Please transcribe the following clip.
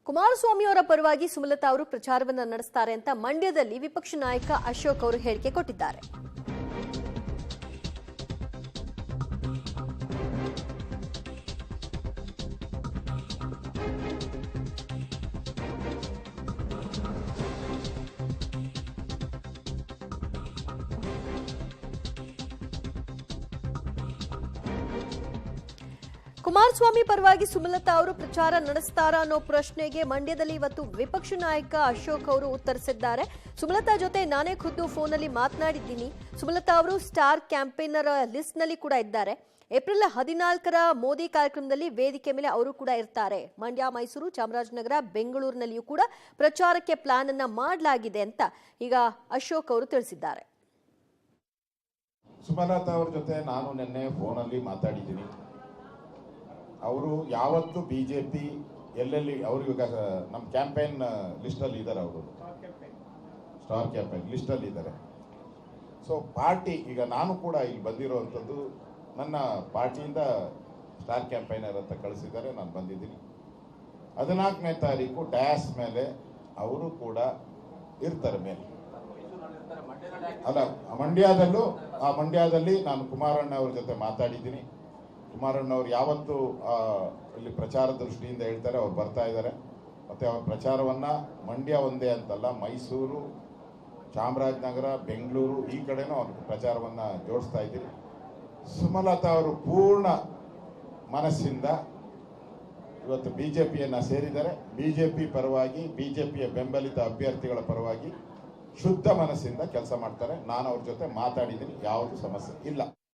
ಕುಮಾರಸ್ವಾಮಿ ಅವರ ಪರವಾಗಿ ಸುಮಲತಾ ಅವರು ಪ್ರಚಾರವನ್ನು ನಡೆಸುತ್ತಾರೆ ಅಂತ ಮಂಡ್ಯದಲ್ಲಿ ವಿಪಕ್ಷ ನಾಯಕ ಅಶೋಕ್ ಅವರು ಹೇಳಿಕೆ ಕೊಟ್ಟಿದ್ದಾರೆ. ಕುಮಾರಸ್ವಾಮಿ ಪರವಾಗಿ ಸುಮಲತಾ ಅವರು ಪ್ರಚಾರ ನಡೆಸುತ್ತಾರಾ ಅನ್ನೋ ಪ್ರಶ್ನೆಗೆ ಮಂಡ್ಯದಲ್ಲಿ ಇವತ್ತು ವಿಪಕ್ಷ ನಾಯಕ ಅಶೋಕ್ ಅವರು ಉತ್ತರಿಸಿದ್ದಾರೆ. ಸುಮಲತಾ ಜೊತೆ ನಾನೇ ಖುದ್ದು ಫೋನ್ನಲ್ಲಿ ಮಾತನಾಡಿದ್ದೀನಿ. ಸುಮಲತಾ ಅವರು ಸ್ಟಾರ್ ಕ್ಯಾಂಪೇನರ್ ಲಿಸ್ಟ್ ನಲ್ಲಿ ಕೂಡ ಇದ್ದಾರೆ. ಏಪ್ರಿಲ್ 14ರ ಮೋದಿ ಕಾರ್ಯಕ್ರಮದಲ್ಲಿ ವೇದಿಕೆ ಮೇಲೆ ಅವರು ಕೂಡ ಇರ್ತಾರೆ. ಮಂಡ್ಯ, ಮೈಸೂರು, ಚಾಮರಾಜನಗರ, ಬೆಂಗಳೂರಿನಲ್ಲಿಯೂ ಕೂಡ ಪ್ರಚಾರಕ್ಕೆ ಪ್ಲಾನ್ ಅನ್ನ ಮಾಡಲಾಗಿದೆ ಅಂತ ಈಗ ಅಶೋಕ್ ಅವರು ತಿಳಿಸಿದ್ದಾರೆ. ಸುಮಲತಾ ಅವ್ರ ಜೊತೆ ನಾನು ನಿನ್ನೆ ಫೋನಲ್ಲಿ ಮಾತಾಡಿದ್ದೀನಿ. ಅವರು ಯಾವತ್ತು ಬಿಜೆಪಿ ಎಲ್ಲೆಲ್ಲಿ ಅವರು ಈಗ ನಮ್ಮ ಕ್ಯಾಂಪೇನ್ ಲಿಸ್ಟಲ್ಲಿ ಇದ್ದಾರೆ. ಅವರು ಸ್ಟಾರ್ ಕ್ಯಾಂಪೇನ್ ಲಿಸ್ಟಲ್ಲಿ ಇದ್ದಾರೆ. ಸೊ ಪಾರ್ಟಿ ಈಗ ನಾನು ಕೂಡ ಇಲ್ಲಿ ಬಂದಿರೋವಂಥದ್ದು ನನ್ನ ಪಾರ್ಟಿಯಿಂದ ಸ್ಟಾರ್ ಕ್ಯಾಂಪೈನರ್ ಅಂತ ಕಳಿಸಿದ್ದಾರೆ. ನಾನು ಬಂದಿದ್ದೀನಿ. 14ನೇ ತಾರೀಕು ಡ್ಯಾಸ್ ಮೇಲೆ ಅವರು ಕೂಡ ಇರ್ತಾರೆ ಮೇಲೆ. ಅಲ್ಲ, ಮಂಡ್ಯದಲ್ಲಿ ನಾನು ಕುಮಾರಣ್ಣ ಅವ್ರ ಜೊತೆ ಮಾತಾಡಿದ್ದೀನಿ. ಕುಮಾರಣ್ಣ ಅವ್ರು ಯಾವತ್ತು ಇಲ್ಲಿ ಪ್ರಚಾರ ದೃಷ್ಟಿಯಿಂದ ಹೇಳ್ತಾರೆ, ಅವ್ರು ಬರ್ತಾ ಇದ್ದಾರೆ. ಮತ್ತು ಅವ್ರ ಪ್ರಚಾರವನ್ನು ಮಂಡ್ಯ ಒಂದೇ ಅಂತಲ್ಲ, ಮೈಸೂರು, ಚಾಮರಾಜನಗರ, ಬೆಂಗಳೂರು ಈ ಕಡೆನೂ ಅವ್ರ ಪ್ರಚಾರವನ್ನು ಜೋಡಿಸ್ತಾ ಇದ್ದೀರಿ. ಸುಮಲತಾ ಅವರು ಪೂರ್ಣ ಮನಸ್ಸಿಂದ ಇವತ್ತು ಬಿಜೆಪಿಯನ್ನು ಸೇರಿದ್ದಾರೆ. ಬಿಜೆಪಿ ಪರವಾಗಿ, ಬಿಜೆಪಿಯ ಬೆಂಬಲಿತ ಅಭ್ಯರ್ಥಿಗಳ ಪರವಾಗಿ ಶುದ್ಧ ಮನಸ್ಸಿಂದ ಕೆಲಸ ಮಾಡ್ತಾರೆ. ನಾನು ಅವ್ರ ಜೊತೆ ಮಾತಾಡಿದ್ದೀನಿ. ಯಾವುದು ಸಮಸ್ಯೆ ಇಲ್ಲ.